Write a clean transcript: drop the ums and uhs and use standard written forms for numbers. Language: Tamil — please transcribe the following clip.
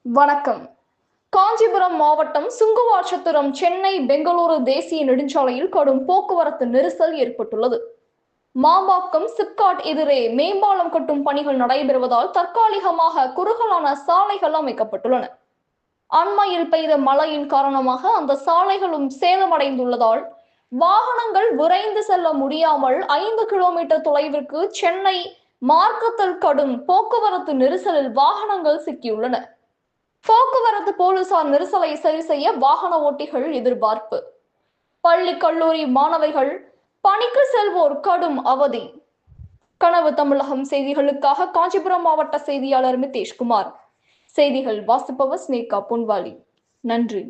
வணக்கம். காஞ்சிபுரம் மாவட்டம் சுங்குவார்சத்திரம் சென்னை பெங்களூரு தேசிய நெடுஞ்சாலையில் கடும் போக்குவரத்து நெரிசல் ஏற்பட்டுள்ளது. மாம்பாக்கம் சிப்காட் எதிரே மேம்பாலம் கட்டும் பணிகள் நடைபெறுவதால் தற்காலிகமாக குறுகலான சாலைகள் அமைக்கப்பட்டுள்ளன. அண்மையில் பெய்த மழையின் காரணமாக அந்த சாலைகளும் சேதமடைந்துள்ளதால் வாகனங்கள் விரைந்து செல்ல முடியாமல் 5 கிலோமீட்டர் தொலைவிற்கு சென்னை மார்க்கத்தில் கடும் போக்குவரத்து நெரிசலில் வாகனங்கள் சிக்கியுள்ளன. போக்குவரத்து போலீசார் நெரிசலை சரி செய்ய வாகன ஓட்டிகள் எதிர்பார்ப்பு. பள்ளி கல்லூரி மாணவிகள், பணிக்கு செல்வோர் கடும் அவதி. கனவு தமிழகம் செய்திகளுக்காக காஞ்சிபுரம் மாவட்ட செய்தியாளர் மித்தேஷ்குமார். செய்திகள் வாசிப்பவர் ஸ்னேகா பொன்வாலி. நன்றி.